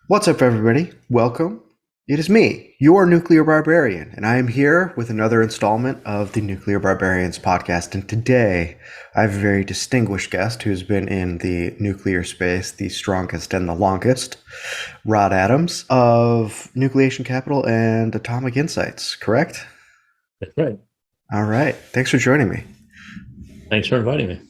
What's up, everybody? Welcome. It is me, your nuclear barbarian, and I am here with another installment of the Nuclear Barbarians podcast. And today, I have a very distinguished guest who's been in the nuclear space the strongest and the longest, Rod Adams of Nucleation Capital and Atomic Insights, correct? That's right. All right. Thanks for joining me. Thanks for inviting me.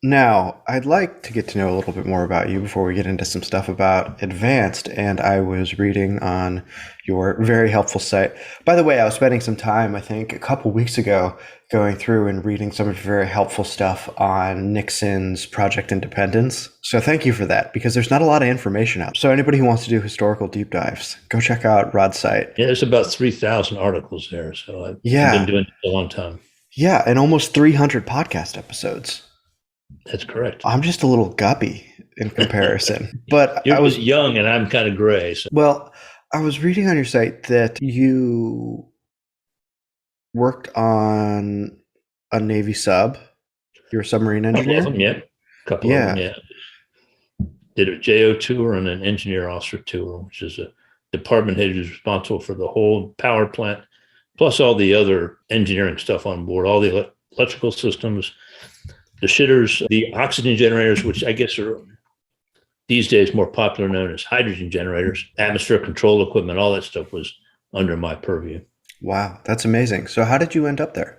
Now, I'd like to get to know a little bit more about you before we get into some stuff about advanced. And I was reading on your very helpful site. By the way, I was spending some time, I think, a couple weeks ago, going through and reading some of your very helpful stuff on Nixon's Project Independence. So thank you for that, because there's not a lot of information out. So anybody who wants to do historical deep dives, go check out Rod's site. Yeah, there's about 3,000 articles there. So I've been Yeah. doing it a long time. Yeah. And almost 300 podcast episodes. That's correct. I'm just a little guppy in comparison, but You're I was young and I'm kind of gray. So well, I was reading on your site that you worked on a Navy sub. You're a submarine a couple of engineer? them, yeah. A couple of them, Yeah. yeah. Did a JO tour and an engineer officer tour, which is a department head who's responsible for the whole power plant, plus all the other engineering stuff on board, all the electrical systems, the shitters, the oxygen generators, which I guess are these days more popular known as hydrogen generators, atmosphere control equipment, all that stuff was under my purview. Wow, that's amazing. So how did you end up there?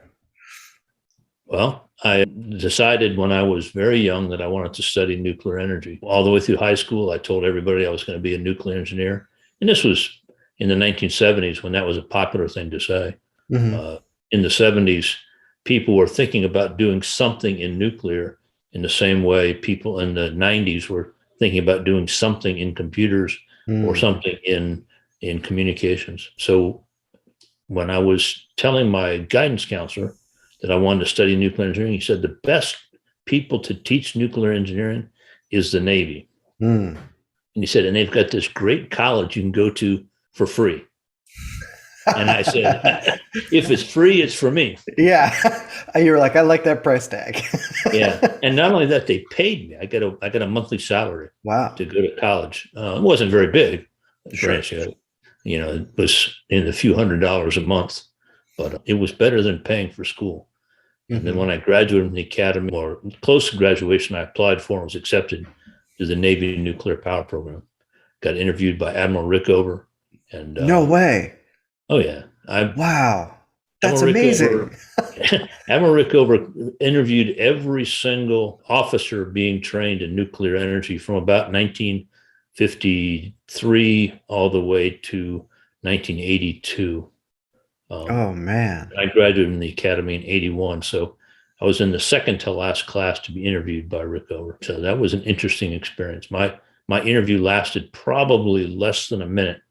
Well, I decided when I was very young that I wanted to study nuclear energy. All the way through high school, I told everybody I was going to be a nuclear engineer. And this was in the 1970s when that was a popular thing to say. Hmm. In the 70s, people were thinking about doing something in nuclear in the same way people in the 90s were thinking about doing something in computers or Mm. something in communications. So when I was telling my guidance counselor that I wanted to study nuclear engineering, he said the best people to teach nuclear engineering is the Navy. Mm. And he said, and they've got this great college you can go to for free. And I said, if it's free, it's for me. Yeah. You were like, I like that price tag. Yeah. And not only that, they paid me. I got a monthly salary Wow. to go to college. It wasn't very big, Sure. granted. You know, it was in a few $100s a month, but it was better than paying for school. And then Mhm. when I graduated from the academy, or close to graduation, I applied for and was accepted to the Navy nuclear power program. Got interviewed by Admiral Rickover. And No way. oh, yeah. Wow. That's Admiral amazing. Rickover, Admiral Rickover interviewed every single officer being trained in nuclear energy from about 1953 all the way to 1982. Oh man. I graduated from the academy in 81. So I was in the second to last class to be interviewed by Rickover. So that was an interesting experience. My interview lasted probably less than a minute.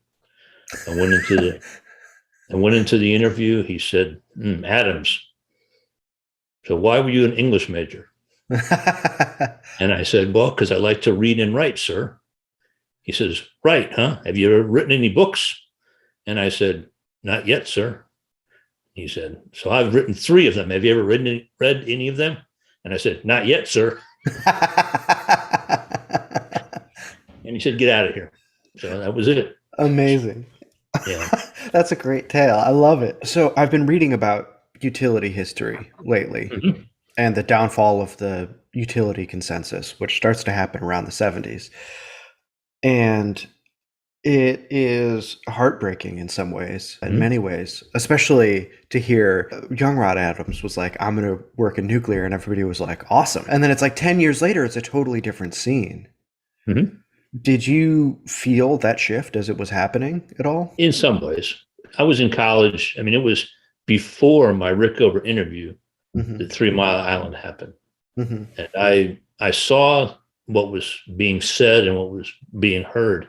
I went into the interview. He said, Adams, so why were you an English major? And I said, well, because I like to read and write, sir. He says, right, huh? Have you ever written any books? And I said, not yet, sir. He said, so I've written 3 of them. Have you ever read any of them? And I said, not yet, sir. And he said, get out of here. So that was it. Amazing. Yeah. That's a great tale. I love it. So I've been reading about utility history lately Mhm. and the downfall of the utility consensus, which starts to happen around the 70s. And it is heartbreaking in some ways, in Mhm. many ways, especially to hear young Rod Adams was like, I'm going to work in nuclear. And everybody was like, awesome. And then it's like 10 years later, it's a totally different scene. Mhm. Did you feel that shift as it was happening at all? In some ways. I was in college. I mean, it was before my Rickover interview Hmm. that 3 Mile Island happened. Hmm. And I saw what was being said and what was being heard.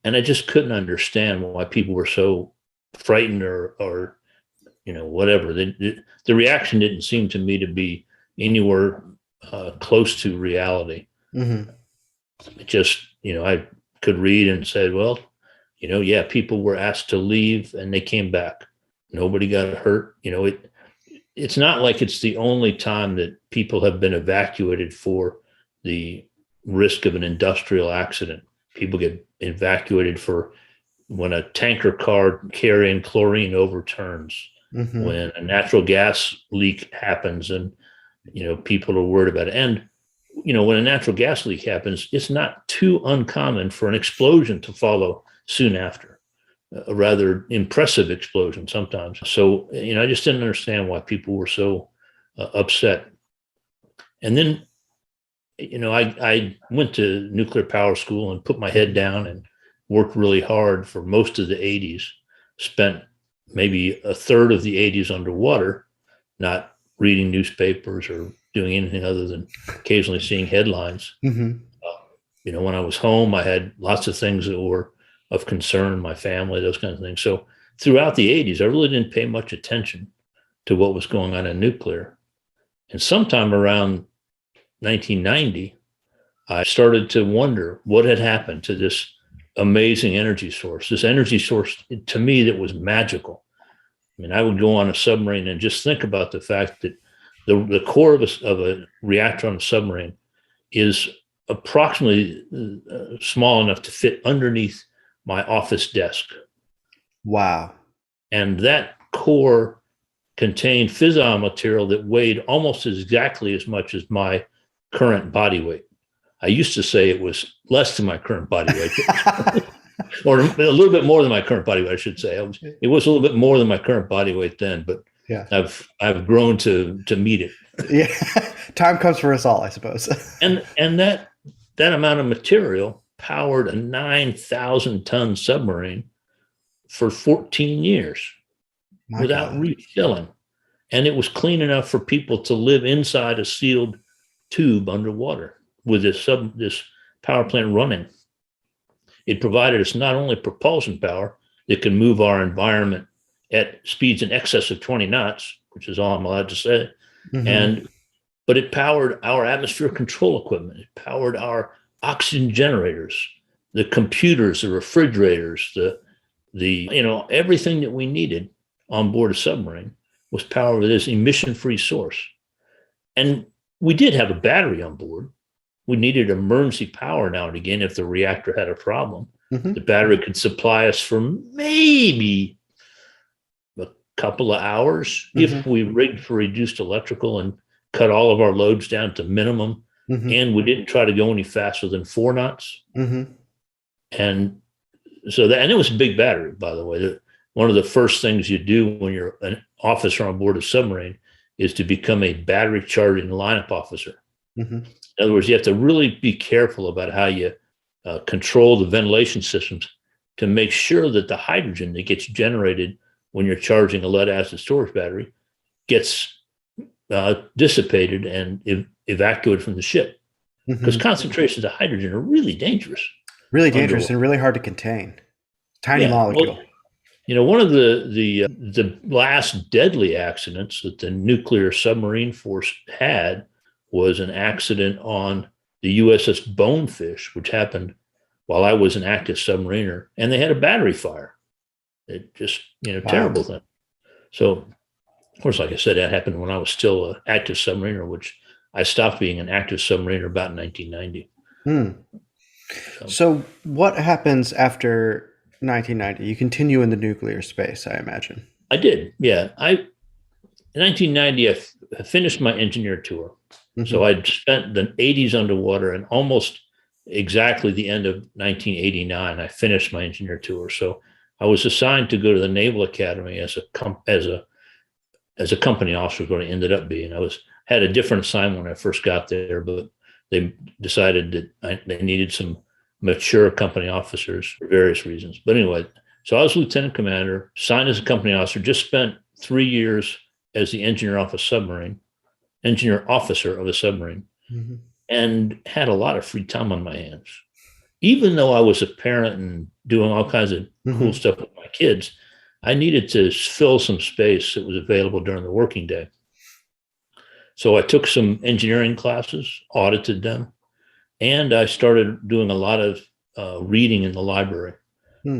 And I just couldn't understand why people were so frightened or whatever. The reaction didn't seem to me to be anywhere close to reality. Hmm. It just, I could read and said, well, yeah, people were asked to leave and they came back. Nobody got hurt. It's not like it's the only time that people have been evacuated for the risk of an industrial accident. People get evacuated for when a tanker car carrying chlorine overturns, when a natural gas leak happens, and people are worried about it. And when a natural gas leak happens, it's not too uncommon for an explosion to follow soon after, a rather impressive explosion sometimes. So, I just didn't understand why people were so upset. And then, I went to nuclear power school and put my head down and worked really hard for most of the 80s, spent maybe a third of the 80s underwater, not reading newspapers or doing anything other than occasionally seeing headlines. When I was home, I had lots of things that were of concern, my family, those kinds of things. So throughout the 80s, I really didn't pay much attention to what was going on in nuclear. And sometime around 1990, I started to wonder what had happened to this amazing energy source, to me that was magical. I mean, I would go on a submarine and just think about the fact that the core of a reactor on a submarine is approximately small enough to fit underneath my office desk. Wow. And that core contained fissile material that weighed almost exactly as much as my current body weight. I used to say it was less than my current body weight, or a little bit more than my current body weight, I should say. It was a little bit more than my current body weight then, but yeah, I've grown to meet it. Yeah, time comes for us all, I suppose. and that amount of material powered a 9,000-ton submarine for 14 years without refilling. And it was clean enough for people to live inside a sealed tube underwater with this power plant running. It provided us not only propulsion power that can move our environment at speeds in excess of 20 knots, which is all I'm allowed to say, but it powered our atmosphere control equipment. It powered our oxygen generators, the computers, the refrigerators, the everything that we needed on board a submarine was powered with this emission-free source. And we did have a battery on board. We needed emergency power now and again if the reactor had a problem. The battery could supply us for maybe a couple of hours if we rigged for reduced electrical and cut all of our loads down to minimum. And we didn't try to go any faster than 4 knots. And so and it was a big battery, by the way. One of the first things you do when you're an officer on board a submarine is to become a battery charging lineup officer. In other words, you have to really be careful about how you control the ventilation systems to make sure that the hydrogen that gets generated when you're charging a lead acid storage battery gets dissipated and evacuated from the ship. Because concentrations of hydrogen are really dangerous. Really dangerous and really hard to contain. Tiny molecule. Well, one of the last deadly accidents that the nuclear submarine force had was an accident on the USS Bonefish, which happened while I was an active submariner, and they had a battery fire. It just, terrible thing. So, of course, like I said, that happened when I was still an active submariner, which I stopped being an active submariner about 1990. So what happens after 1990? You continue in the nuclear space, I imagine. I did, yeah. In 1990, I finished my engineer tour. So I'd spent the 80s underwater, and almost exactly the end of 1989, I finished my engineer tour. So I was assigned to go to the Naval Academy as a company officer, what I ended up being. Had a different assignment when I first got there, but they decided that they needed some mature company officers for various reasons. But anyway, so I was lieutenant commander, signed as a company officer, just spent 3 years as the engineer officer of a submarine, and had a lot of free time on my hands. Even though I was a parent and doing all kinds of cool stuff with my kids, I needed to fill some space that was available during the working day. So I took some engineering classes, audited them, and I started doing a lot of reading in the library,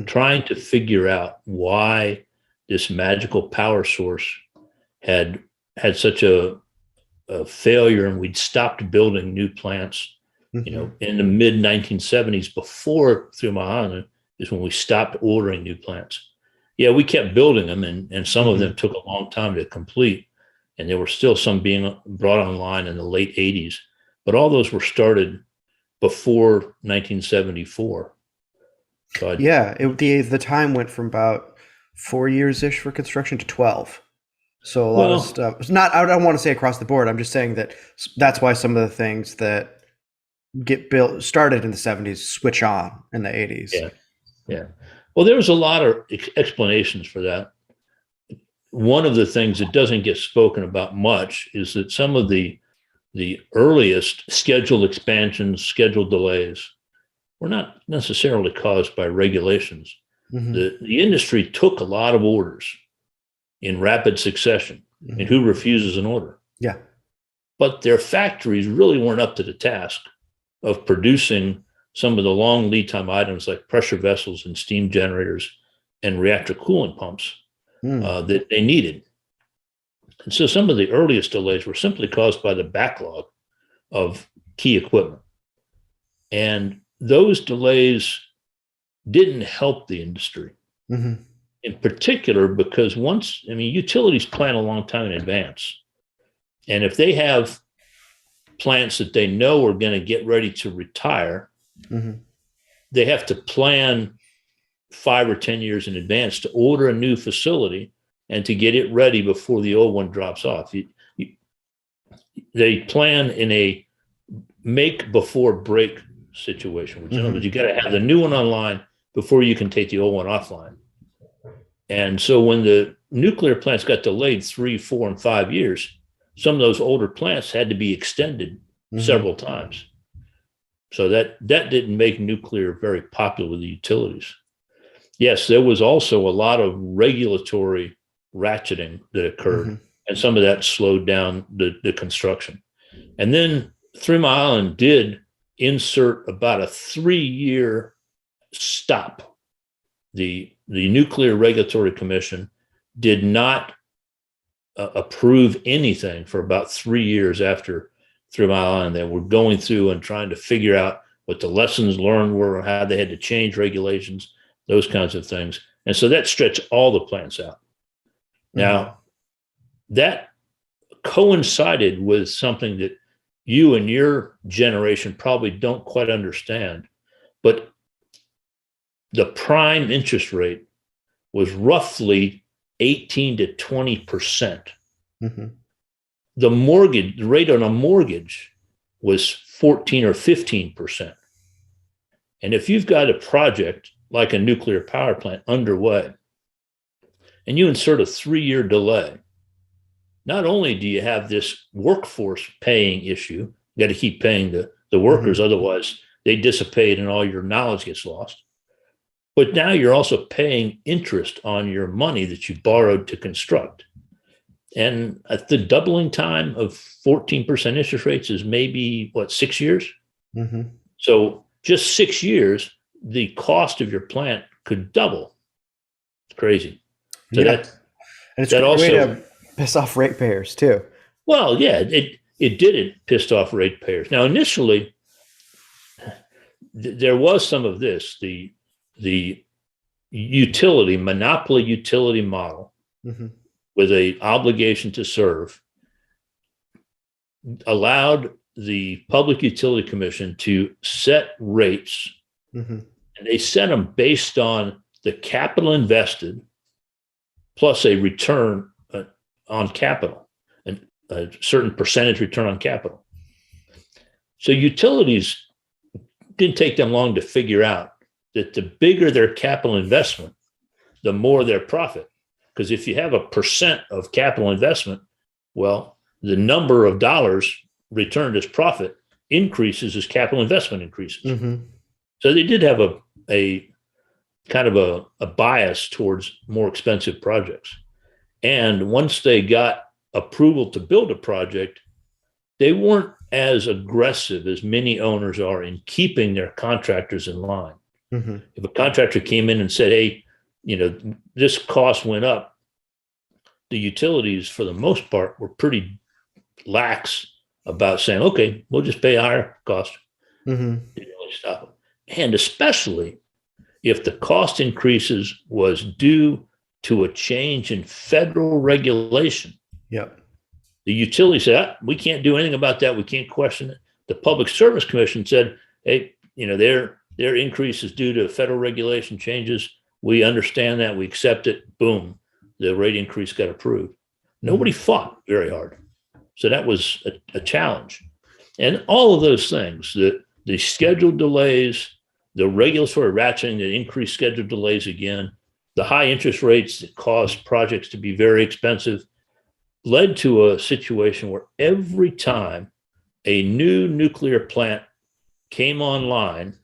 trying to figure out why this magical power source had such a failure, and we'd stopped building new plants In the mid 1970s, before Three Mile Island, is when we stopped ordering new plants. Yeah, we kept building them, and some of them took a long time to complete, and there were still some being brought online in the late 80s. But all those were started before 1974. So the time went from about 4 years ish for construction to 12. So a lot of well, stuff. It's not. I don't want to say across the board. I'm just saying that that's why some of the things that get built started in the 70s switch on in the 80s. yeah, yeah. Well, there was a lot of explanations for that. One of the things that doesn't get spoken about much is that some of the earliest scheduled expansions, scheduled delays were not necessarily caused by regulations. The industry took a lot of orders in rapid succession. And who refuses an order? Yeah. But their factories really weren't up to the task of producing some of the long lead time items like pressure vessels and steam generators and reactor coolant pumps that they needed. And so some of the earliest delays were simply caused by the backlog of key equipment. And those delays didn't help the industry. In particular, because utilities plan a long time in advance. And if they have plants that they know are going to get ready to retire, they have to plan 5 or 10 years in advance to order a new facility and to get it ready before the old one drops off. They plan in a make before break situation, which in other words, you got to have the new one online before you can take the old one offline. And so when the nuclear plants got delayed 3, 4, and 5 years, some of those older plants had to be extended several times. So that didn't make nuclear very popular with the utilities. Yes, there was also a lot of regulatory ratcheting that occurred, and some of that slowed down the construction. And then Three Mile Island did insert about a 3-year stop. The Nuclear Regulatory Commission did not approve anything for about 3 years after Three Mile Island. They were going through and trying to figure out what the lessons learned were, how they had to change regulations, those kinds of things. And so that stretched all the plants out. Now, that coincided with something that you and your generation probably don't quite understand, but the prime interest rate was roughly 18 to 20%. The rate on a mortgage was 14 or 15%. And if you've got a project like a nuclear power plant underway, and you insert a 3-year delay, not only do you have this workforce paying issue, you got to keep paying the workers, otherwise they dissipate and all your knowledge gets lost. But now you're also paying interest on your money that you borrowed to construct. And at the doubling time of 14% interest rates is maybe, 6 years? So just 6 years, the cost of your plant could double. It's crazy. So and it's a way to piss off ratepayers too. Well, yeah, it pissed off ratepayers. Now, initially, there was some of this. The monopoly utility model with an obligation to serve allowed the Public Utility Commission to set rates, and they set them based on the capital invested plus a return on capital, and a certain percentage return on capital. So utilities didn't take them long to figure out that the bigger their capital investment, the more their profit. Because if you have a percent of capital investment, well, the number of dollars returned as profit increases as capital investment increases. So they did have a kind of a bias towards more expensive projects. And once they got approval to build a project, they weren't as aggressive as many owners are in keeping their contractors in line. If a contractor came in and said, hey, this cost went up, the utilities, for the most part, were pretty lax about saying, okay, we'll just pay a higher cost. Mm-hmm. Didn't really stop them. And especially if the cost increases was due to a change in federal regulation. Yep. The utility said, we can't do anything about that. We can't question it. The Public Service Commission said, hey, their increase is due to federal regulation changes. We understand that. We accept it. Boom. The rate increase got approved. Nobody fought very hard. So that was a challenge. And all of those things, the scheduled delays, the regulatory ratcheting that increased scheduled delays again, the high interest rates that caused projects to be very expensive, led to a situation where every time a new nuclear plant came online,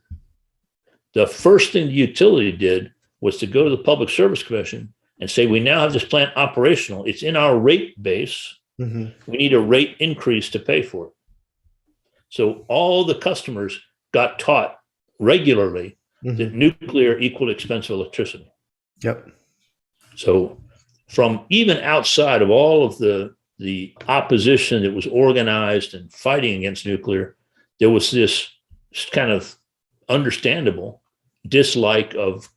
the first thing the utility did was to go to the Public Service Commission and say, we now have this plant operational. It's in our rate base. Mm-hmm. We need a rate increase to pay for it. So all the customers got taught regularly that nuclear equaled expensive electricity. Yep. So from even outside of all of the opposition that was organized and fighting against nuclear, there was this kind of understandable dislike of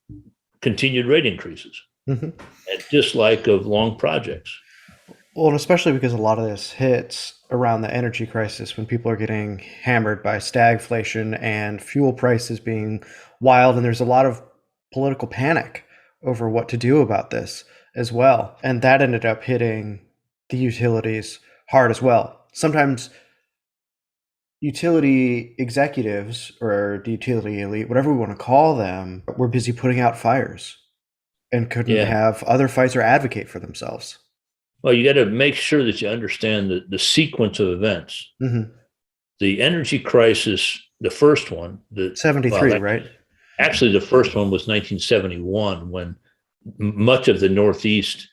continued rate increases and dislike of long projects. Well, and especially because a lot of this hits around the energy crisis when people are getting hammered by stagflation and fuel prices being wild, and there's a lot of political panic over what to do about this as well. And that ended up hitting the utilities hard as well. Sometimes utility executives or the utility elite, whatever we want to call them, were busy putting out fires and couldn't have other fights or advocate for themselves. Well, you got to make sure that you understand the sequence of events. Mm-hmm. The energy crisis, the first one, 73, right? Actually, the first one was 1971 when much of the Northeast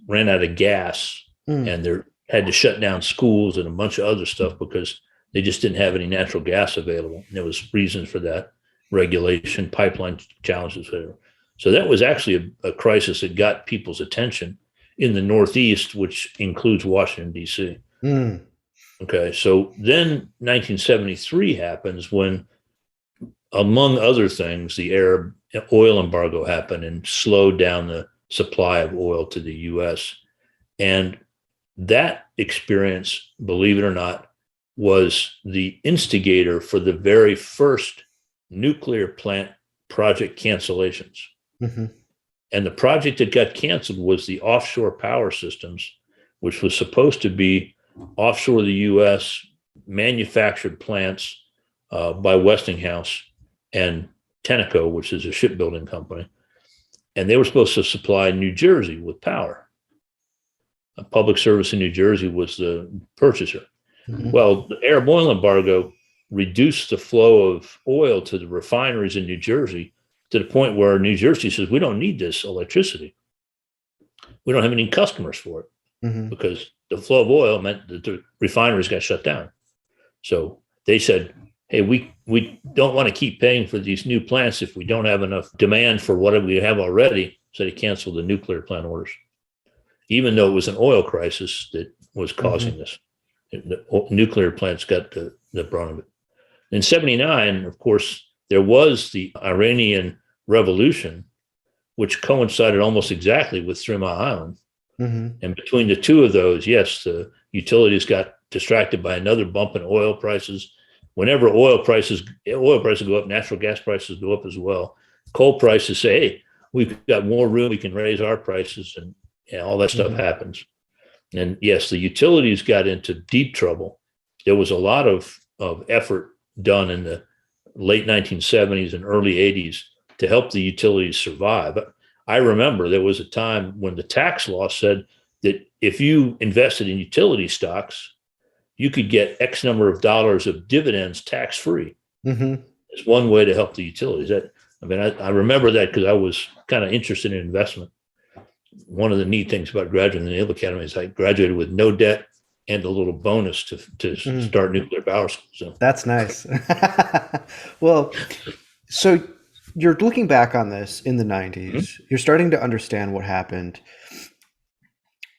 ran out of gas and they had to shut down schools and a bunch of other stuff because they just didn't have any natural gas available. And there was reasons for that, regulation, pipeline challenges, whatever. So that was actually a crisis that got people's attention in the Northeast, which includes Washington, D.C. Okay, so then 1973 happens when, among other things, the Arab oil embargo happened and slowed down the supply of oil to the U.S. And that experience, believe it or not, was the instigator for the very first nuclear plant project cancellations. And the project that got canceled was the offshore power systems, which was supposed to be offshore the U.S. manufactured plants by Westinghouse and Tenneco, which is a shipbuilding company. And they were supposed to supply New Jersey with power. A public service in New Jersey was the purchaser. Well, the Arab oil embargo reduced the flow of oil to the refineries in New Jersey to the point where New Jersey says, we don't need this electricity. We don't have any customers for it because the flow of oil meant that the refineries got shut down. So they said, hey, we don't want to keep paying for these new plants if we don't have enough demand for what we have already. So they canceled the nuclear plant orders, even though it was an oil crisis that was causing this. The nuclear plants got the brunt of it. In 79, of course, there was the Iranian Revolution, which coincided almost exactly with 3 Mile Island. And between the two of those, yes, the utilities got distracted by another bump in oil prices. Whenever oil prices go up, natural gas prices go up as well. Coal prices say, hey, we've got more room, we can raise our prices, and all that stuff happens. And yes, the utilities got into deep trouble. There was a lot of effort done in the late 1970s and early 80s to help the utilities survive. I remember there was a time when the tax law said that if you invested in utility stocks, you could get X number of dollars of dividends tax-free. It's one way to help the utilities. I remember that because I was kind of interested in investment. One of the neat things about graduating the Naval Academy is I graduated with no debt and a little bonus to start nuclear power school. So that's nice. Well, so you're looking back on this in the 90s. You're starting to understand what happened.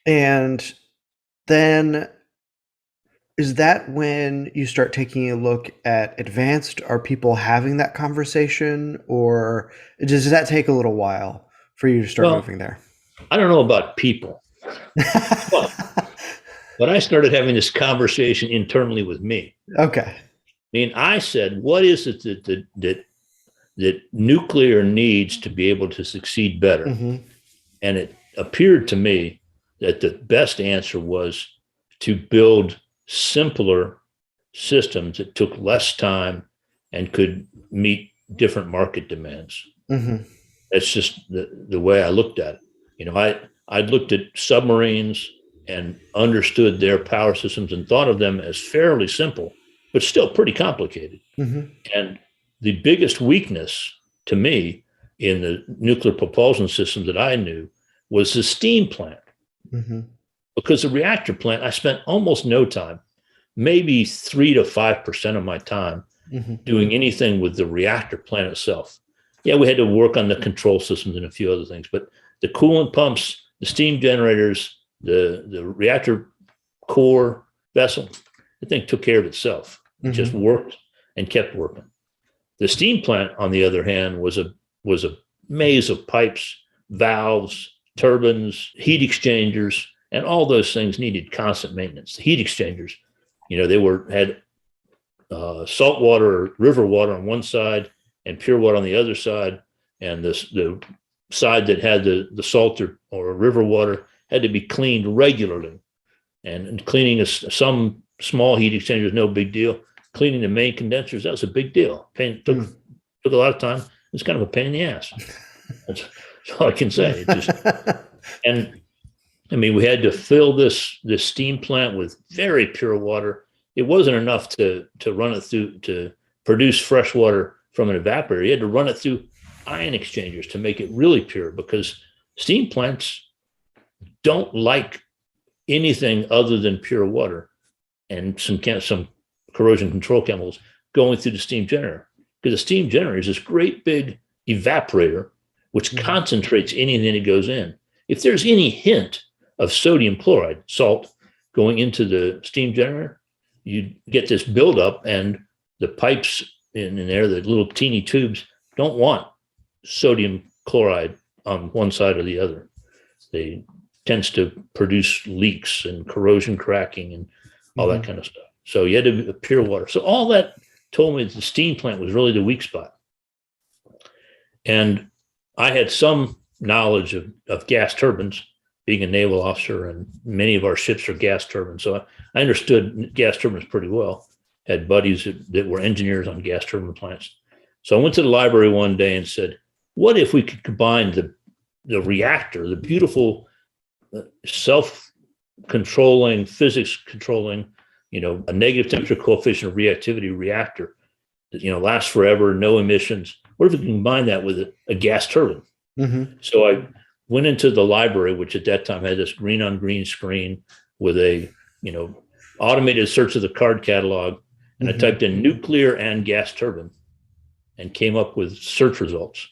And then Is that when you start taking a look at advanced? Are people having that conversation, or does that take a little while for you to start Well, moving there? I don't know about people, but I started having this conversation internally with me. Okay. I mean, I said, what is it that nuclear needs to be able to succeed better? Hmm. And it appeared to me that the best answer was to build simpler systems that took less time and could meet different market demands. Hmm. That's just the way I looked at it. I looked at submarines and understood their power systems and thought of them as fairly simple, but still pretty complicated. Hmm. And the biggest weakness to me in the nuclear propulsion system that I knew was the steam plant. Hmm. Because the reactor plant, I spent almost no time, maybe 3 to 5% of my time, Hmm. doing anything with the reactor plant itself. Yeah, we had to work on the control systems and a few other things, but the coolant pumps, the steam generators, the reactor core vessel, the thing took care of itself. It just Hmm. worked and kept working. The steam plant, on the other hand, was a maze of pipes, valves, turbines, heat exchangers, and all those things needed constant maintenance. The heat exchangers, they had salt water or river water on one side and pure water on the other side, and the side that had the salt or river water had to be cleaned regularly. And cleaning some small heat exchangers, no big deal. Cleaning the main condensers, that was a big deal. Took a lot of time. It's kind of a pain in the ass. That's all I can say. And I mean, we had to fill this steam plant with very pure water. It wasn't enough to run it through to produce fresh water from an evaporator. You had to run it through ion exchangers to make it really pure, because steam plants don't like anything other than pure water and some corrosion control chemicals going through the steam generator. Because the steam generator is this great big evaporator which concentrates anything that goes in. If there's any hint of sodium chloride, salt, going into the steam generator, you get this buildup, and the pipes in there, the little teeny tubes, don't want sodium chloride on one side or the other. They tends to produce leaks and corrosion cracking and all that kind of stuff. So you had to pure water. So all that told me that the steam plant was really the weak spot. And I had some knowledge of gas turbines, being a naval officer, and many of our ships are gas turbines. So I understood gas turbines pretty well. Had buddies that were engineers on gas turbine plants. So I went to the library one day and said, what if we could combine the reactor, the beautiful self-controlling, physics-controlling, a negative temperature coefficient of reactivity reactor that, lasts forever, no emissions. What if we combine that with a gas turbine? Mm-hmm. So I went into the library, which at that time had this green on green screen with a, automated search of the card catalog. And I typed in nuclear and gas turbine and came up with search results,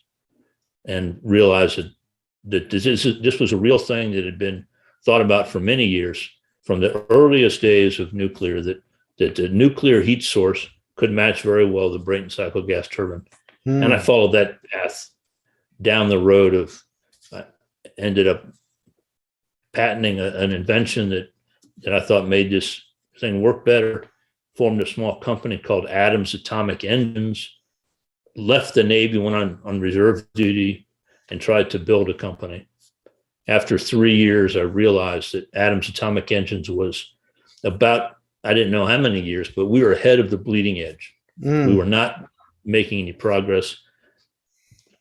and realized that this was a real thing that had been thought about for many years, from the earliest days of nuclear, that the nuclear heat source could match very well the Brayton cycle gas turbine. And I followed that path down the road of, ended up patenting an invention that I thought made this thing work better, formed a small company called Adams Atomic Engines, left the Navy, went on reserve duty, and tried to build a company. After 3 years, I realized that Adams Atomic Engines was about, I didn't know how many years, but we were ahead of the bleeding edge. We were not making any progress.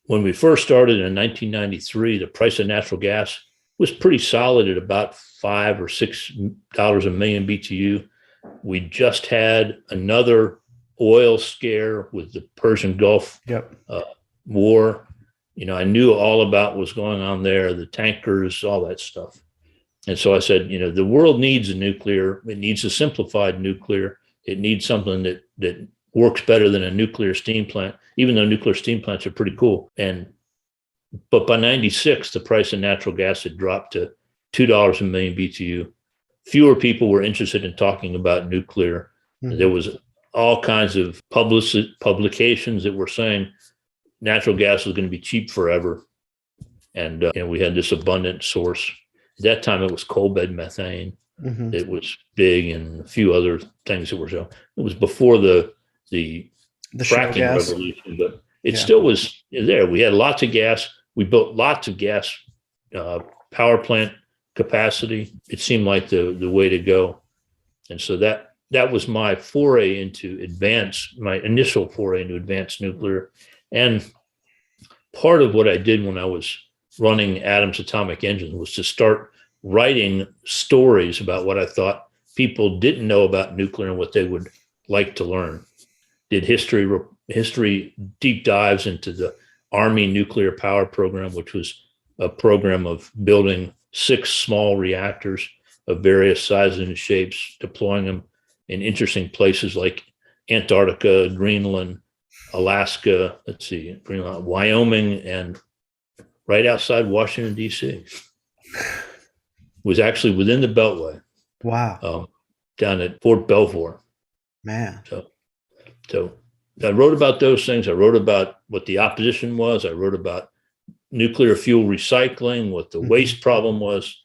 When we first started in 1993, the price of natural gas was pretty solid at about $5 or $6 a million BTU. We just had another oil scare with the Persian Gulf war. I knew all about what was going on there, the tankers, all that stuff. And so I said, the world needs a nuclear. It needs a simplified nuclear. It needs something that works better than a nuclear steam plant, even though nuclear steam plants are pretty cool. But by 96, the price of natural gas had dropped to $2 a million BTU. fewer people were interested in talking about nuclear. Mhm. There was all kinds of publications that were saying natural gas was going to be cheap forever. And we had this abundant source. At that time, it was coal bed methane. Mhm. It was big, and a few other things that were so. It was before the shale fracking gas. revolution, but it Yeah. still was there. We had lots of gas. We built lots of gas power plant capacity. It seemed like the way to go, and so that was my foray into my initial foray into advanced nuclear, and part of what I did when I was running Adams Atomic Engine was to start writing stories about what I thought people didn't know about nuclear and what they would like to learn. Did history deep dives into the Army nuclear power program, which was a program of building 6 small reactors of various sizes and shapes, deploying them in interesting places like Antarctica, Greenland, Alaska, Greenland, Wyoming, and right outside Washington, D.C. Was actually within the Beltway. Wow. Down at Fort Belvoir. Man. So I wrote about those things. I wrote about what the opposition was. I wrote about nuclear fuel recycling, what the waste problem was,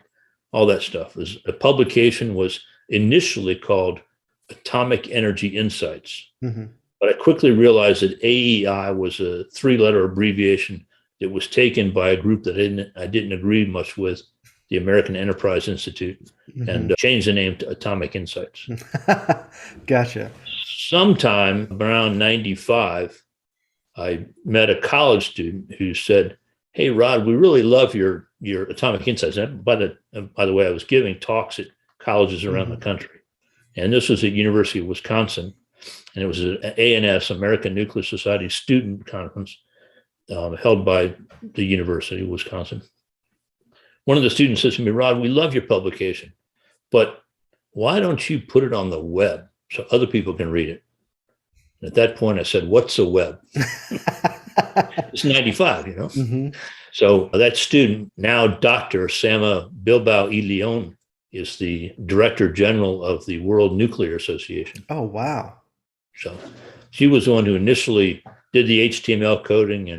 all that stuff. A publication was initially called Atomic Energy Insights. Mm-hmm. But I quickly realized that AEI was a 3-letter abbreviation that was taken by a group that I didn't agree much with, the American Enterprise Institute, and changed the name to Atomic Insights. Gotcha. Sometime around 95, I met a college student who said, "Hey, Rod, we really love your Atomic Insights." And by the way, I was giving talks at colleges around the country. And this was at University of Wisconsin. And it was an ANS, American Nuclear Society student conference held by the University of Wisconsin. One of the students says to me, "Rod, we love your publication, but why don't you put it on the web so other people can read it?" And at that point, I said, "What's a web?" It's 95, So that student, now Dr. Sama Bilbao y Leon, is the Director General of the World Nuclear Association. Oh, wow. So she was the one who initially did the HTML coding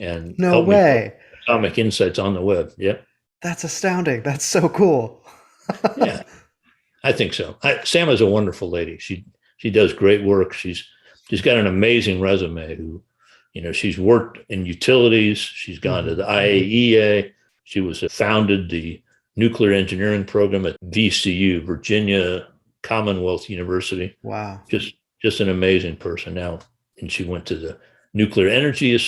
and no helped way. me put Atomic Insights on the web. Yeah. That's astounding. That's so cool. Yeah, I think so. Sam is a wonderful lady. She does great work. She's got an amazing resume. She's worked in utilities. She's gone to the IAEA. She founded the nuclear engineering program at VCU, Virginia Commonwealth University. Wow. Just an amazing person now. And she went to the Nuclear Energy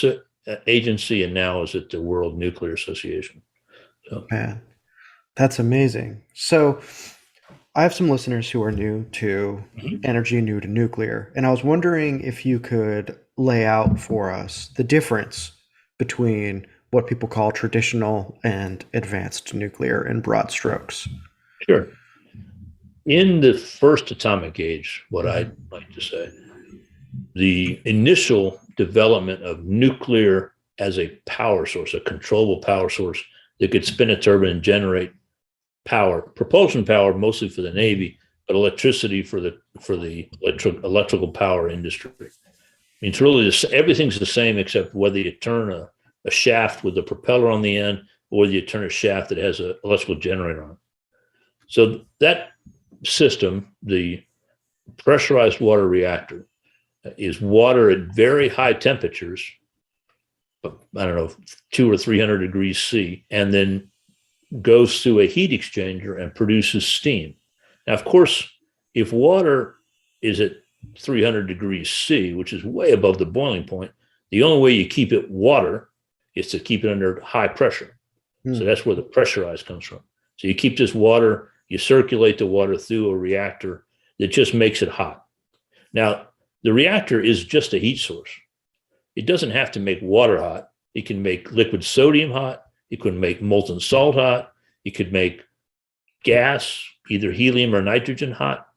Agency and now is at the World Nuclear Association. So. Man, that's amazing. So I have some listeners who are new to energy, new to nuclear. And I was wondering if you could lay out for us the difference between what people call traditional and advanced nuclear in broad strokes. Sure. In the first atomic age, what I'd like to say, the initial development of nuclear as a power source, a controllable power source that could spin a turbine and generate power, propulsion power, mostly for the Navy, but electricity for the electrical power industry. I mean, it's really everything's the same except whether you turn a shaft with a propeller on the end or whether you turn a shaft that has an electrical generator on it. So that system, the pressurized water reactor, is water at very high temperatures, I don't know, 200 or 300 degrees C, and then goes through a heat exchanger and produces steam. Now, of course, if water is at 300 degrees C, which is way above the boiling point, the only way you keep it water is to keep it under high pressure. So that's where the pressurized comes from. So you keep this water, you circulate the water through a reactor that just makes it hot. Now, the reactor is just a heat source. It doesn't have to make water hot. It can make liquid sodium hot. It could make molten salt hot. It could make gas, either helium or nitrogen, hot.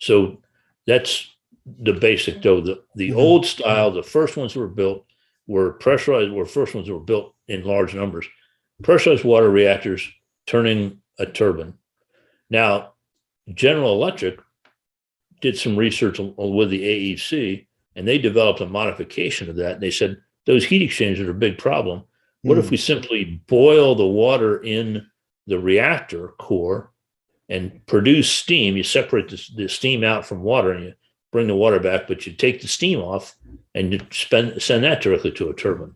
So that's the basic, though. The old style, the first ones were built were pressurized, were first ones that were built in large numbers. Pressurized water reactors turning a turbine. Now, General Electric did some research with the AEC, and they developed a modification of that. And they said those heat exchangers are a big problem. What if we simply boil the water in the reactor core and produce steam? You separate the steam out from water and you bring the water back, but you take the steam off and you send that directly to a turbine.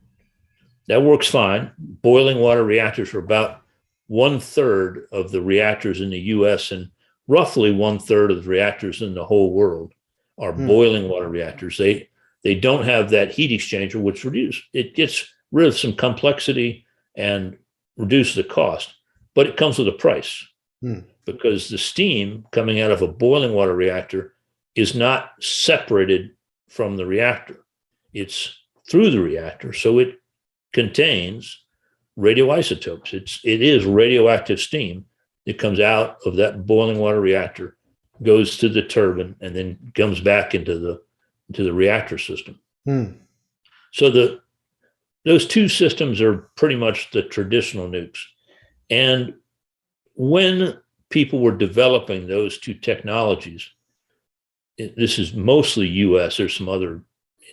That works fine. Boiling water reactors are about 1/3 of the reactors in the US, and roughly 1/3 of the reactors in the whole world are boiling water reactors. They don't have that heat exchanger, which it gets rid of some complexity and reduces the cost, but it comes with a price because the steam coming out of a boiling water reactor is not separated from the reactor. It's through the reactor, so it contains radioisotopes. It is radioactive steam that comes out of that boiling water reactor, goes to the turbine, and then comes back into the reactor system. So those two systems are pretty much the traditional nukes. And when people were developing those two technologies, this is mostly US. There's some other,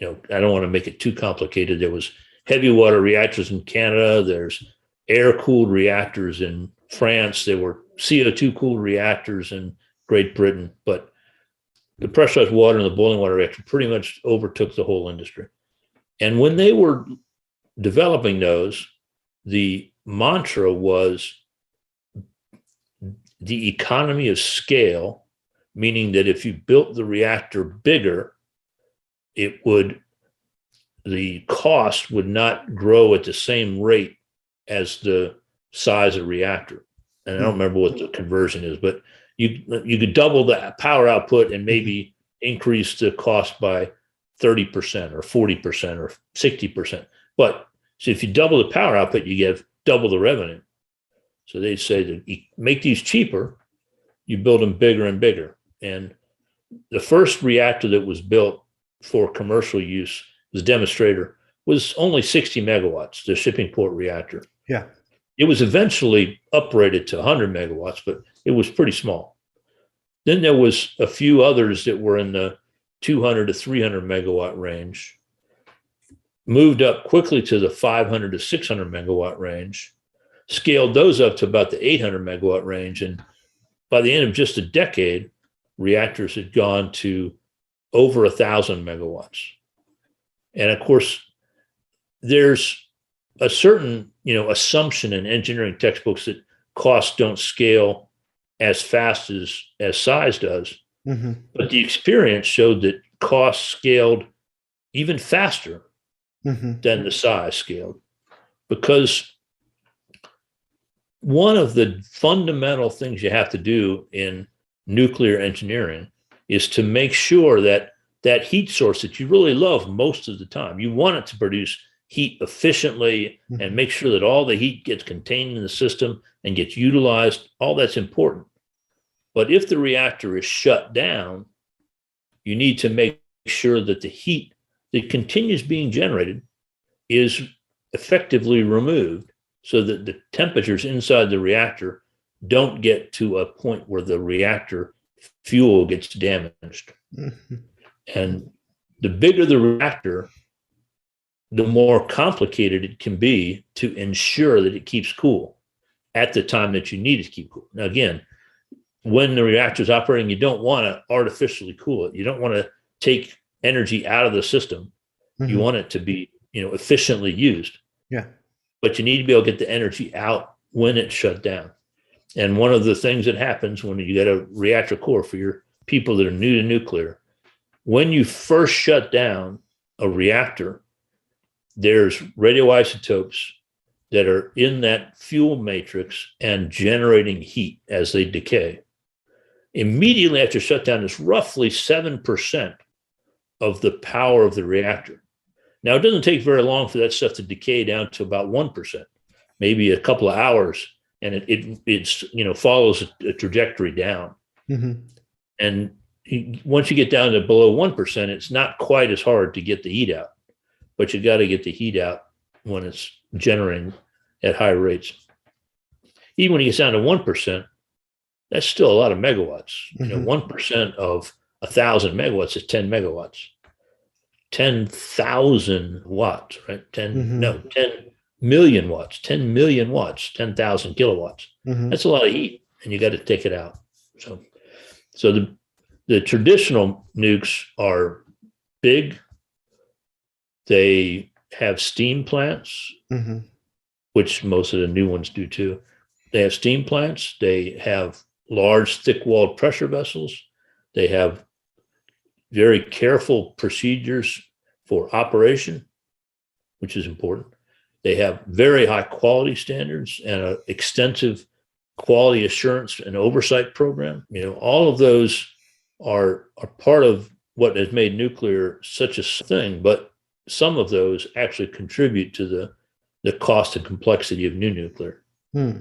I don't want to make it too complicated. There was heavy water reactors in Canada. There's air-cooled reactors in France. There were CO2-cooled reactors in Great Britain. But the pressurized water and the boiling water reactor pretty much overtook the whole industry. And when they were developing those, the mantra was the economy of scale, meaning that if you built the reactor bigger, the cost would not grow at the same rate as the size of the reactor. And I don't remember what the conversion is, but you could double the power output and maybe increase the cost by 30% or 40% or 60%. But so if you double the power output, you get double the revenue. So they say that you make these cheaper, you build them bigger and bigger. And the first reactor that was built for commercial use, the demonstrator, was only 60 megawatts, the shipping port reactor. Yeah. It was eventually uprated to 100 megawatts, but it was pretty small. Then there was a few others that were in the 200 to 300 megawatt range, moved up quickly to the 500 to 600 megawatt range, scaled those up to about the 800 megawatt range. And by the end of just a decade, reactors had gone to over 1,000 megawatts. And of course, there's a certain, assumption in engineering textbooks that costs don't scale as fast as size does. But the experience showed that costs scaled even faster than the size scaled, because one of the fundamental things you have to do in nuclear engineering is to make sure that that heat source that you really love most of the time, you want it to produce heat efficiently and make sure that all the heat gets contained in the system and gets utilized. All that's important. But if the reactor is shut down, you need to make sure that the heat that continues being generated is effectively removed so that the temperatures inside the reactor don't get to a point where the reactor fuel gets damaged. And the bigger the reactor, the more complicated it can be to ensure that it keeps cool at the time that you need it to keep cool. Now, again, when the reactor is operating, you don't want to artificially cool it. You don't want to take energy out of the system. You want it to be, efficiently used. Yeah. But you need to be able to get the energy out when it's shut down. And one of the things that happens when you get a reactor core, for your people that are new to nuclear, when you first shut down a reactor, there's radioisotopes that are in that fuel matrix and generating heat as they decay. Immediately after shutdown is roughly 7% of the power of the reactor. Now, it doesn't take very long for that stuff to decay down to about 1%, maybe a couple of hours, and it's follows a trajectory down. And once you get down to below 1%, it's not quite as hard to get the heat out, but you got to get the heat out when it's generating at high rates. Even when it gets down to 1%, That's still a lot of megawatts. Mm-hmm. 1% of 1,000 megawatts is 10 megawatts. 10,000 watts, right? 10, Mm-hmm. no, 10 million watts, 10 million watts, 10,000 kilowatts. Mm-hmm. That's a lot of heat, and you got to take it out. So the traditional nukes are big. They have steam plants, Mm-hmm. which most of the new ones do too. They have steam plants. They have large, thick-walled pressure vessels. They have very careful procedures for operation, which is important. They have very high quality standards and an extensive quality assurance and oversight program. All of those are part of what has made nuclear such a thing, but some of those actually contribute to the cost and complexity of new nuclear. Hmm.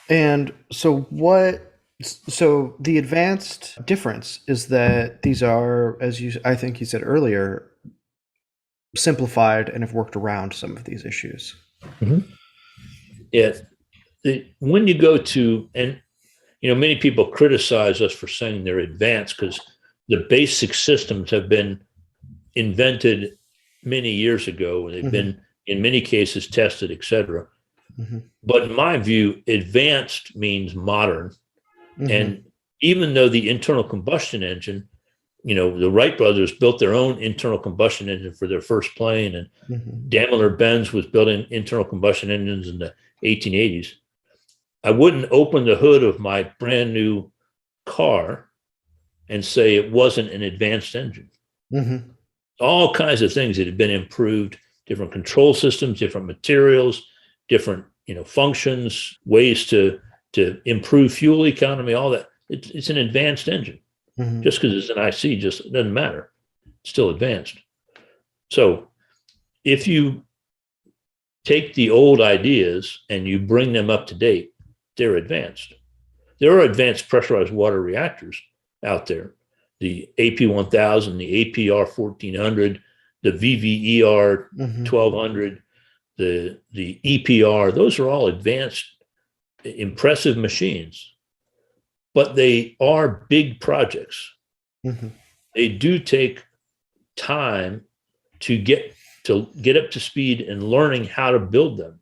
And so the advanced difference is that these are, I think you said earlier, simplified and have worked around some of these issues. Mm-hmm. Yeah. When you go to, and many people criticize us for saying they're advanced because the basic systems have been invented many years ago. They've been, in many cases, tested, etc. Mm-hmm. But in my view, advanced means modern. Mm-hmm. And even though the internal combustion engine, the Wright brothers built their own internal combustion engine for their first plane, and Daimler-Benz was building internal combustion engines in the 1880s. I wouldn't open the hood of my brand new car and say it wasn't an advanced engine. Mm-hmm. All kinds of things that had been improved, different control systems, different materials, different functions, ways to improve fuel economy, all that. It's an advanced engine. Mm-hmm. Just because it's an IC just doesn't matter. It's still advanced. So if you take the old ideas and you bring them up to date, they're advanced. There are advanced pressurized water reactors out there. The AP1000, the APR 1400, the VVER 1200, the EPR, those are all advanced, impressive machines. But they are big projects. Mm-hmm. They do take time to get up to speed and learning how to build them.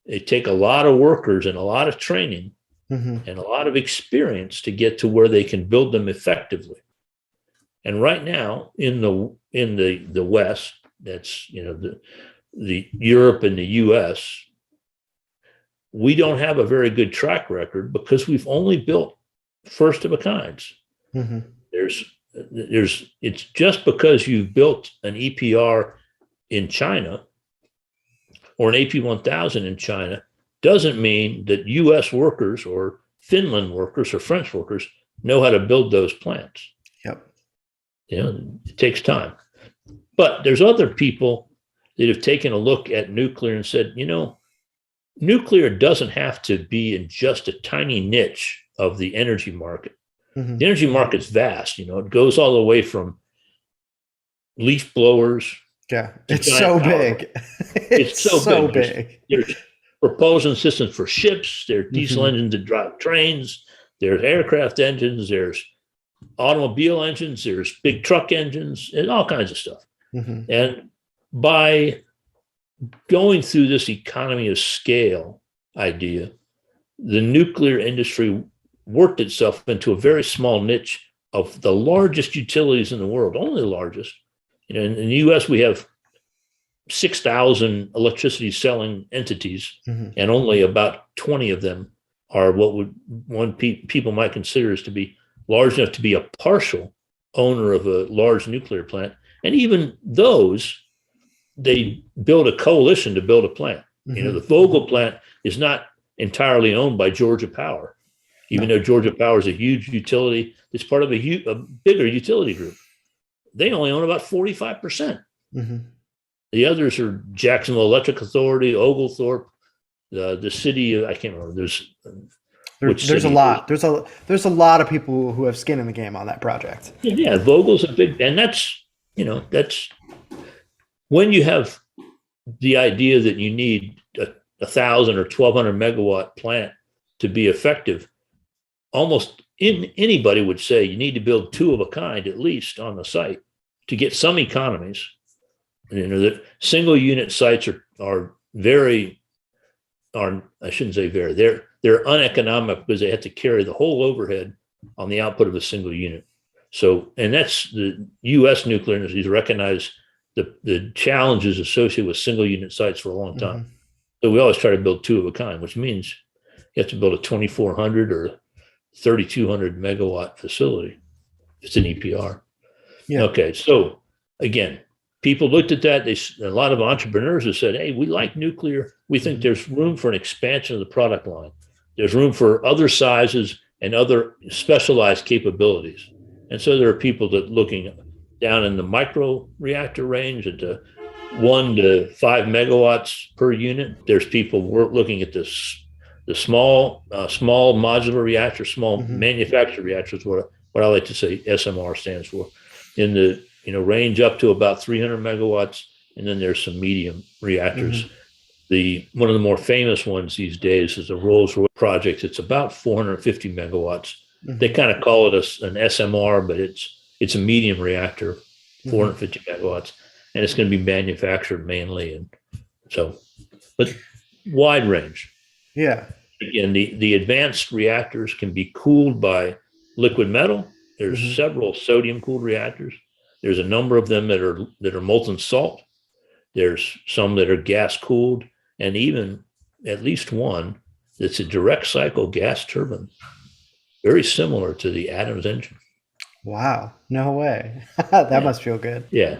They take a lot of workers and a lot of training and a lot of experience to get to where they can build them effectively. And right now in the West, that's the Europe and the US, we don't have a very good track record because we've only built first of a kinds. Mm-hmm. It's just because you've built an EPR in China or an AP1000 in China doesn't mean that US workers or Finland workers or French workers know how to build those plants. Yep. It takes time. But there's other people that have taken a look at nuclear and said, nuclear doesn't have to be in just a tiny niche of the energy market. Mm-hmm. The energy market's vast. It goes all the way from leaf blowers. Yeah, it's so big. It's so big. There's propulsion systems for ships. There's diesel engines that drive trains. There's aircraft engines. There's automobile engines. There's big truck engines and all kinds of stuff. Mm-hmm. And by going through this economy of scale idea, the nuclear industry worked itself into a very small niche of the largest utilities in the world, only the largest. In the US, we have 6,000 electricity selling entities, and only about 20 of them are what people might consider as to be large enough to be a partial owner of a large nuclear plant. And even those, they build a coalition to build a plant. The Vogtle plant is not entirely owned by Georgia Power, even though Georgia Power is a huge utility. It's part of a bigger utility group. They only own about 45%. The others are Jacksonville Electric Authority, Oglethorpe, the city of, I can't remember. There's a lot. There's a lot of people who have skin in the game on that project. Yeah, Vogel's a big, and that's when you have the idea that you need 1,000 or 1,200 megawatt plant to be effective, almost anybody would say you need to build two of a kind at least on the site to get some economies. That single unit sites are I shouldn't say very, they're uneconomic because they have to carry the whole overhead on the output of a single unit. So, and that's the U.S. nuclear industry has recognized the challenges associated with single unit sites for a long time. Mm-hmm. So we always try to build two of a kind, which means you have to build a 2,400 or 3,200 megawatt facility. It's an EPR. Yeah. Okay. So again, people looked at that. A lot of entrepreneurs have said, hey, we like nuclear. We think there's room for an expansion of the product line. There's room for other sizes and other specialized capabilities. And so there are people that looking down in the micro reactor range at the 1 to 5 megawatts per unit. There's people looking at the small modular reactor, small manufactured reactors, what I like to say SMR stands for, in the range up to about 300 megawatts, and then there's some medium reactors. One of the more famous ones these days is the Rolls-Royce project. It's about 450 megawatts. They kind of call it an SMR, but it's a medium reactor, 450 megawatts, and it's going to be manufactured mainly, and so, but wide range. Yeah. Again, the advanced reactors can be cooled by liquid metal. There's several sodium-cooled reactors. There's a number of them that are molten salt. There's some that are gas-cooled, and even at least one that's a direct cycle gas turbine, very similar to the Adams engine. Wow, no way. That must feel good. Yeah.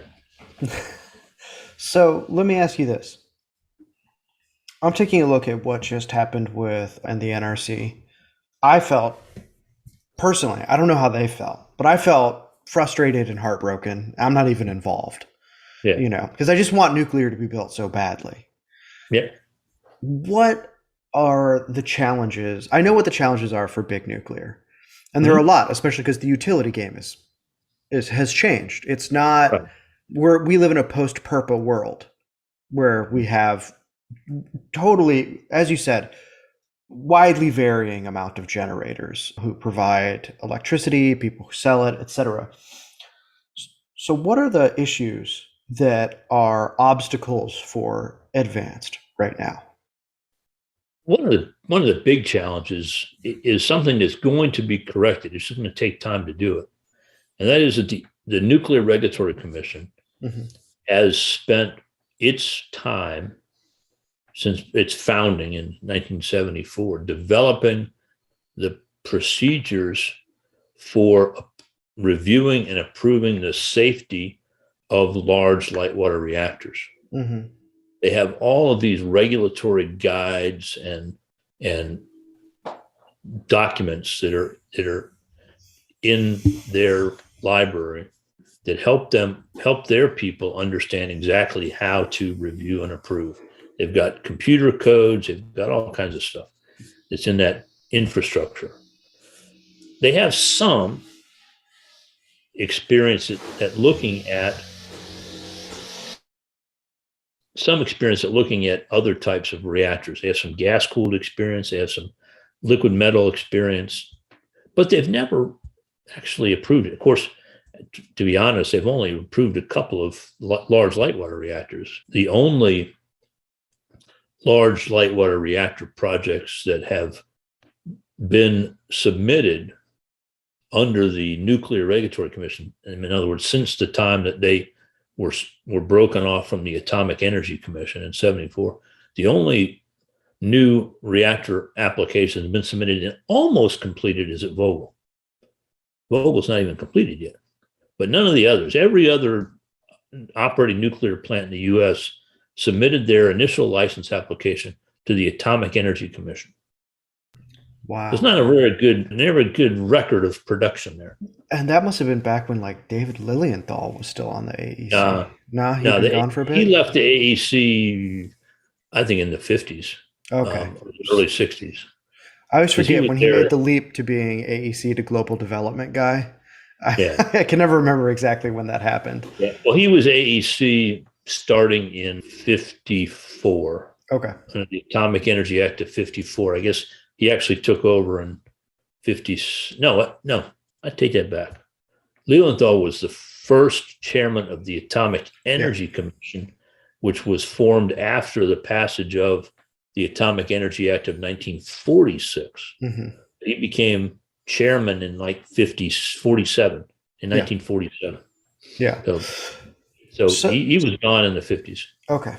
So let me ask you this. I'm taking a look at what just happened in the NRC. I felt, personally, I don't know how they felt, but I felt frustrated and heartbroken. I'm not even involved, because I just want nuclear to be built so badly. Yeah. What are the challenges? I know what the challenges are for big nuclear, and there are a lot, especially because the utility game has changed. It's not we live in a post-PURPA world where we have totally, as you said, widely varying amount of generators who provide electricity, people who sell it, etc. So what are the issues that are obstacles for advanced right now? One of the big challenges is something that's going to be corrected. It's just going to take time to do it. And that is that the Nuclear Regulatory Commission has spent its time since its founding in 1974, developing the procedures for reviewing and approving the safety of large light water reactors. They have all of these regulatory guides and documents that are in their library that help their people understand exactly how to review and approve. They've got computer codes, they've got all kinds of stuff that's in that infrastructure. They have some experience at looking at other types of reactors. They have some gas-cooled experience, they have some liquid metal experience, but they've never actually approved it. Of course, to be honest, they've only approved a couple of large light water reactors. The only large light water reactor projects that have been submitted under the Nuclear Regulatory Commission, in other words, since the time that they were broken off from the Atomic Energy Commission in 1974, the only new reactor application has been submitted and almost completed is at Vogtle. Vogel's not even completed yet, but none of the others. Every other operating nuclear plant in the U.S. submitted their initial license application to the Atomic Energy Commission. Wow. It's not a never a good record of production there. And that must have been back when David Lilienthal was still on the AEC. He'd been gone for a bit? He left the AEC, I think, in the 50s. Okay. Early 60s. I always forget when he made the leap to being AEC to global development guy. I can never remember exactly when that happened. Yeah. Well, he was AEC starting in 54. Okay. under the Atomic Energy Act of 54. I guess he actually took over in 50. No, I take that back. Lilienthal was the first chairman of the Atomic Yeah. Energy Commission, which was formed after the passage of the Atomic Energy Act of 1946. Hmm. He became chairman in like 47 in Yeah. 1947. Yeah. So So, he was gone in the 50s. okay.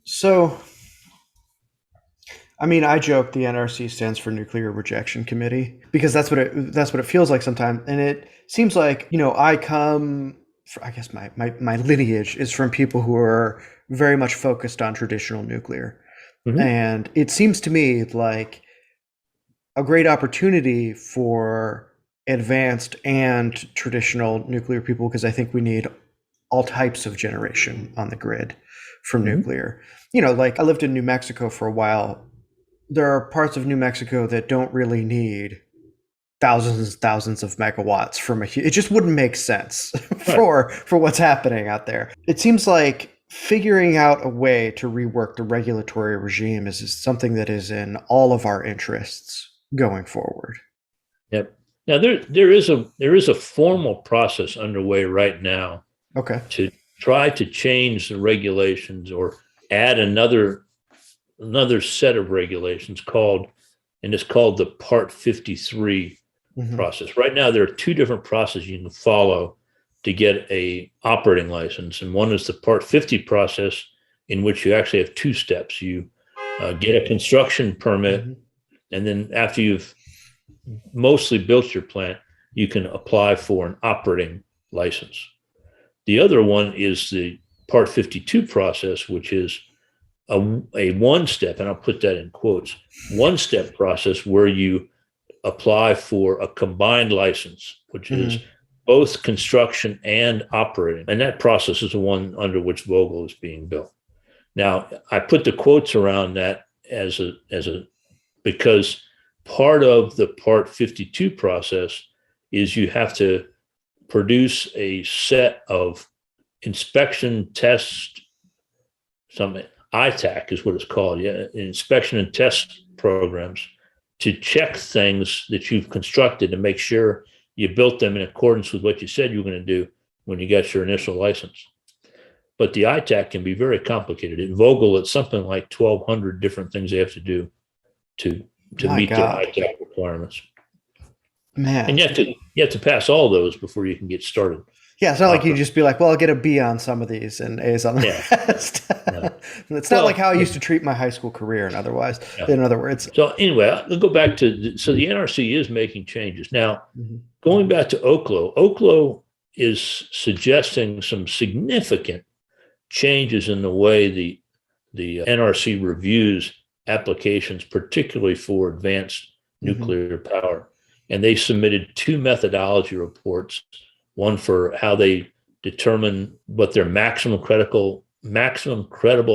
So, I mean, I joke the NRC stands for Nuclear Rejection Committee because that's what it feels like sometimes, and it seems like I come. I guess my lineage is from people who are very much focused on traditional nuclear, Mm-hmm. and it seems to me like a great opportunity for advanced and traditional nuclear people because I think we need all types of generation on the grid from Mm-hmm. nuclear. Like I lived in New Mexico for a while. There are parts of New Mexico that don't really need thousands and thousands of megawatts from it just wouldn't make sense Right. for what's happening out there. It seems like figuring out a way to rework the regulatory regime is something that is in all of our interests going forward. Yep. Now there is a formal process underway right now Okay. to try to change the regulations or add another set of regulations and it's called the Part 53 Hmm. process. Right now, there are two different processes you can follow to get a operating license, and one is the Part 50 process, in which you actually have two steps. You get a construction permit, Hmm. and then after you've mostly built your plant, you can apply for an operating license. The other one is the Part 52 process, which is a one step, and I'll put that in quotes, one step process where you apply for a combined license, which is Hmm. both construction and operating. And that process is the one under which Vogel is being built. Now, I put the quotes around that as a because part of the Part 52 process is you have to produce a set of inspection test, some ITAC is what it's called, yeah, inspection and test programs to check things that you've constructed to make sure you built them in accordance with what you said you were going to do when you got your initial license. But the ITAC can be very complicated. At Vogel, it's something like 1,200 different things they have to do to to My meet their God, ITAC requirements. And man. you have to pass all those before you can get started. Yeah, it's not like you Opera. just be like, well, I'll get a B on some of these and A's on the Yeah. rest. No. It's not like Well, how I used to treat my high school career. yeah. In other words. So anyway, I'll go back to so the NRC is making changes now. Mhm. Going back to Oklo is suggesting some significant changes in the way the NRC reviews applications, particularly for advanced Mhm. nuclear power. And they submitted two methodology reports, one for how they determine what their maximum credible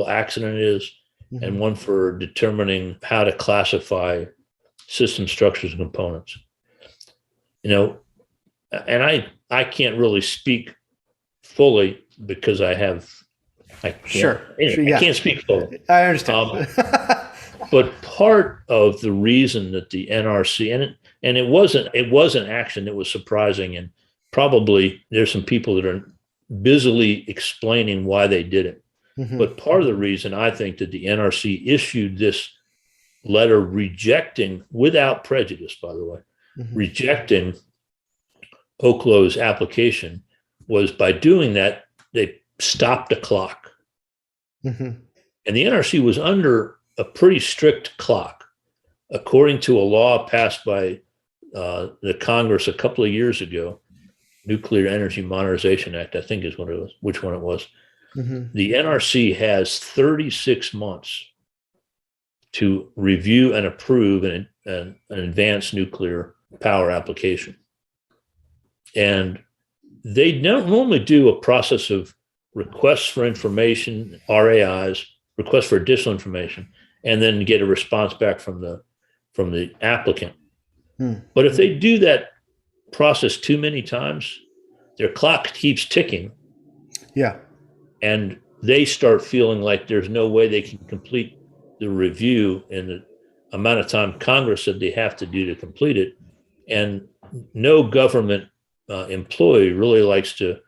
accident is, and Mhm. one for determining how to classify system structures and components. You know, and I can't really speak fully because I can't Sure. anyway, Sure. I Yeah, can't speak fully. I understand. Um, but part of the reason that the NRC and it was an action that was surprising, and probably there's some people that are busily explaining why they did it. Mhm. But part of the reason I think that the NRC issued this letter rejecting, without prejudice, by the way, Mhm. rejecting Oklo's application was by doing that, they stopped the clock. Mhm. And the NRC was under a pretty strict clock, according to a law passed by the Congress a couple of years ago, Nuclear Energy Modernization Act, I think is what it was, which one it was. Mhm. The NRC has 36 months to review and approve an advanced nuclear power application. And they don't normally do a process of requests for information, RAIs, requests for additional information, and then get a response back from the applicant. Mhm. But if they do that process too many times, their clock keeps ticking, Yeah. and they start feeling like there's no way they can complete the review and the amount of time Congress said they have to do to complete it. And no government employee really likes to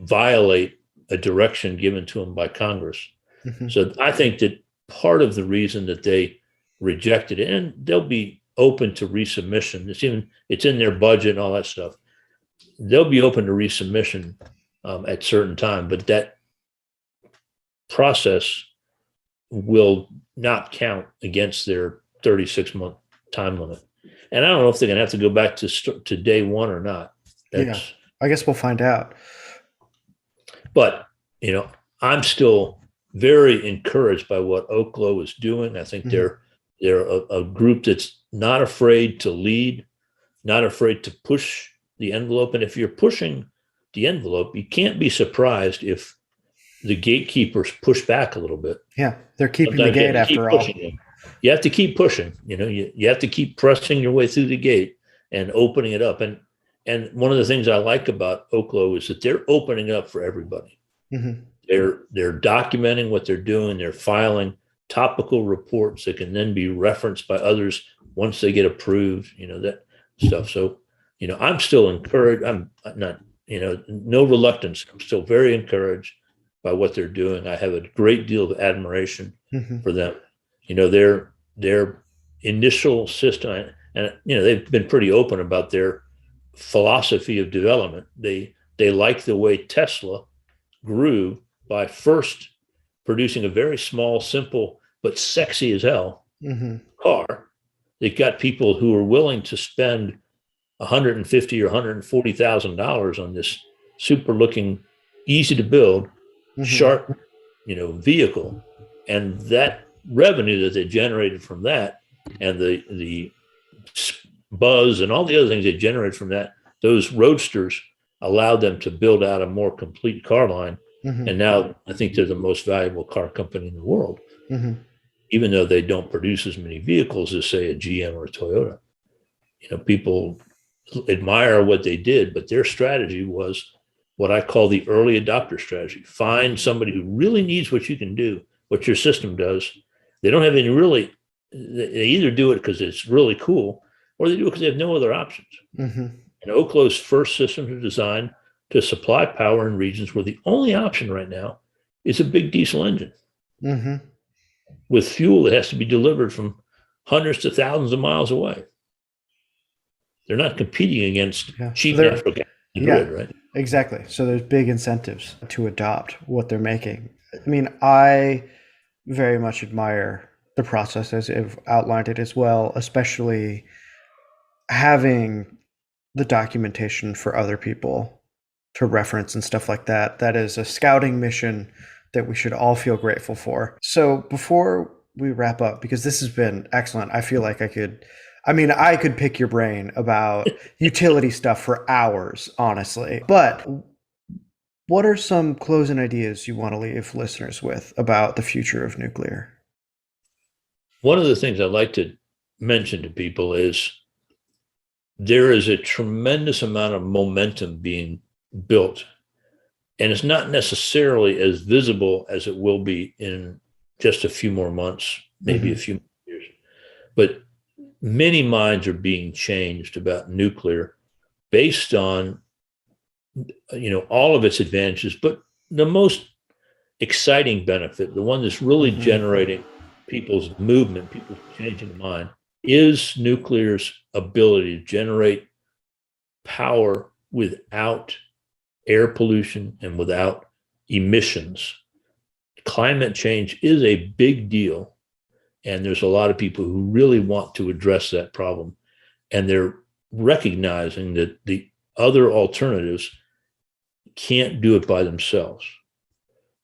violate a direction given to them by Congress. Mm-hmm. So I think that part of the reason that they rejected it, and they'll be open to resubmission. It's in their budget and all that stuff. They'll be open to resubmission at certain time, but that process will not count against their 36-month time limit. And I don't know if they're going to have to go back to day one or not. Yeah, I guess we'll find out. But, I'm still very encouraged by what Oklo is doing. I think they're a group that's not afraid to lead, not afraid to push the envelope. And if you're pushing the envelope, you can't be surprised if the gatekeepers push back a little bit. Yeah, they're keeping the gate after all. You have to keep pushing. You have to keep pressing your way through the gate and opening it up. And one of the things I like about Oklo is that they're opening up for everybody. Mm-hmm. They're documenting what they're doing. They're filing topical reports that can then be referenced by others once they get approved. That stuff. So, I'm still encouraged. I'm not, no reluctance. I'm still very encouraged by what they're doing. I have a great deal of admiration for them. Their initial system, and they've been pretty open about their philosophy of development. They like the way Tesla grew by first producing a very small, simple, but sexy as hell car that got people who were willing to spend $150,000 or $140,000 on this super looking, easy to build, sharp, vehicle. And that revenue that they generated from that, and the buzz and all the other things they generated from that, those roadsters allowed them to build out a more complete car line. And now I think they're the most valuable car company in the world, even though they don't produce as many vehicles as, say, a GM or a Toyota. People admire what they did, but their strategy was what I call the early adopter strategy. Find somebody who really needs what you can do, what your system does. They don't have any they either do it because it's really cool, or they do it because they have no other options. And Oklo's first systems are designed to supply power in regions where the only option right now is a big diesel engine with fuel that has to be delivered from hundreds to thousands of miles away. They're not competing against cheap natural gas grid, right? Exactly. So there's big incentives to adopt what they're making. I mean, I very much admire the process as you've outlined it as well, especially having the documentation for other people to reference and stuff like that. That is a scouting mission that we should all feel grateful for. So before we wrap up, because this has been excellent, I feel like I could pick your brain about utility stuff for hours, honestly. But what are some closing ideas you want to leave listeners with about the future of nuclear? One of the things I'd like to mention to people is there is a tremendous amount of momentum being built, and it's not necessarily as visible as it will be in just a few more months, maybe a few years. But many minds are being changed about nuclear based on, all of its advantages, but the most exciting benefit, the one that's really generating people's movement, people's changing the mind, is nuclear's ability to generate power without air pollution and without emissions. Climate change is a big deal, and there's a lot of people who really want to address that problem, and they're recognizing that the other alternatives can't do it by themselves.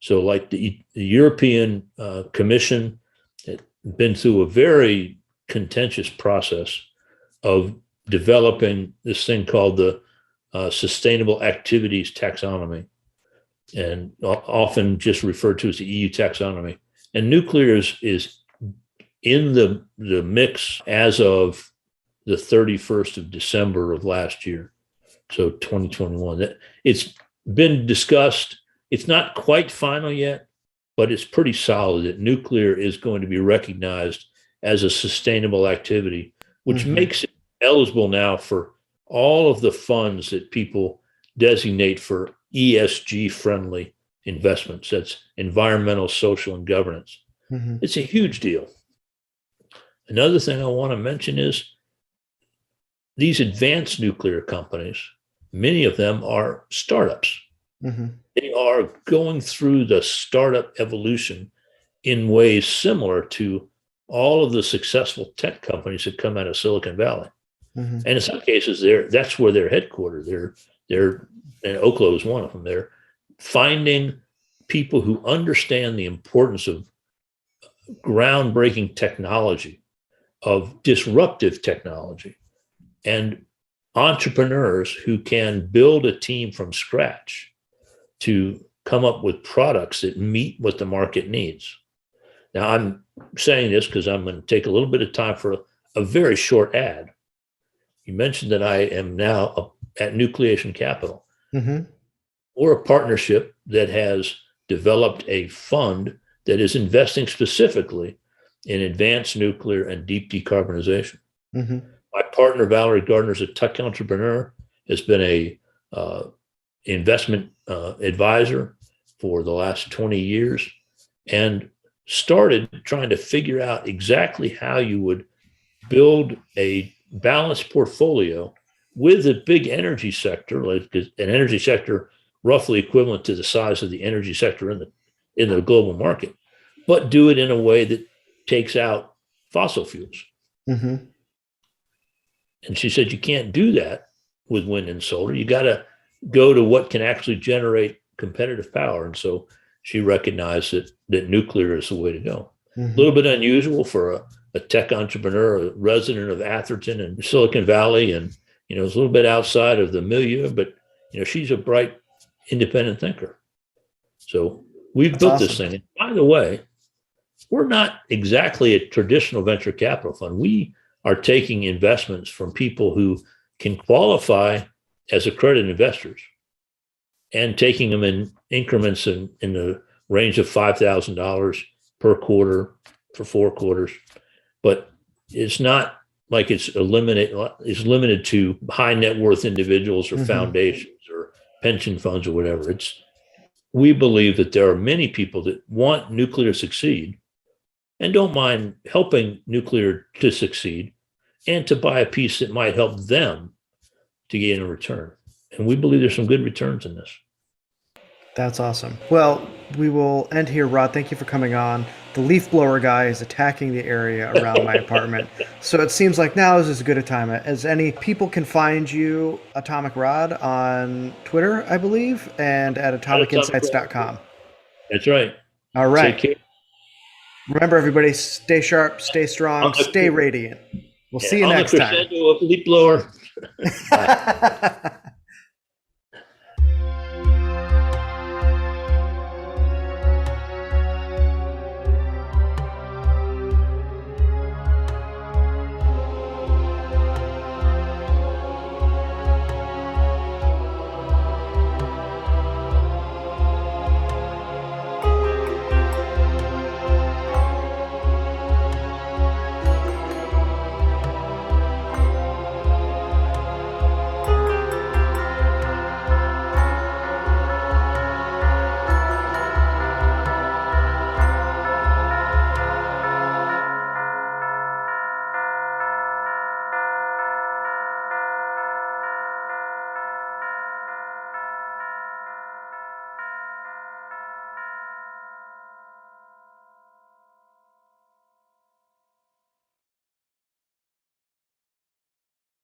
So like the European Commission had been through a very contentious process of developing this thing called the Sustainable Activities Taxonomy, and often just referred to as the EU taxonomy. And nuclear is in the mix as of the 31st of December of last year, so 2021. It's been discussed. It's not quite final yet, but it's pretty solid that nuclear is going to be recognized as a sustainable activity, which makes it eligible now for all of the funds that people designate for ESG friendly investments. That's environmental, social, and governance. It's a huge deal. Another thing I want to mention is these advanced nuclear companies, many of them are startups. They are going through the startup evolution in ways similar to all of the successful tech companies that come out of Silicon Valley. And in some cases, that's where they're headquartered. And Oklo is one of them. They're finding people who understand the importance of groundbreaking technology, of disruptive technology, and entrepreneurs who can build a team from scratch to come up with products that meet what the market needs. Now, I'm saying this because I'm going to take a little bit of time for a very short ad. You mentioned that I am now at Nucleation Capital. We're a partnership that has developed a fund that is investing specifically in advanced nuclear and deep decarbonization. My partner, Valerie Gardner, is a tech entrepreneur, has been a investment advisor for the last 20 years, and started trying to figure out exactly how you would build a balanced portfolio with a big energy sector, like an energy sector roughly equivalent to the size of the energy sector in the global market, but do it in a way that takes out fossil fuels. And she said, you can't do that with wind and solar. You got to go to what can actually generate competitive power. And so she recognized that nuclear is the way to go. A little bit unusual for a tech entrepreneur, a resident of Atherton and Silicon Valley, and it's a little bit outside of the milieu, but she's a bright, independent thinker. So we've built this thing. And by the way, we're not exactly a traditional venture capital fund. We are taking investments from people who can qualify as accredited investors and taking them in increments in the range of $5,000 per quarter for 4 quarters. But it's not like it's limited to high net worth individuals or foundations or pension funds or whatever. We believe that there are many people that want nuclear to succeed and don't mind helping nuclear to succeed and to buy a piece that might help them to gain a return. And we believe there's some good returns in this. That's awesome. Well, we will end here, Rod. Thank you for coming on. The leaf blower guy is attacking the area around my apartment. So it seems like now is as good a time as any. People can find you, Atomic Rod, on Twitter, I believe, and at atomicinsights.com. That's right. All right. Take care. Remember, everybody, stay sharp, stay strong, stay radiant. We'll see you next time. On the crescendo of leaf blower. Bye.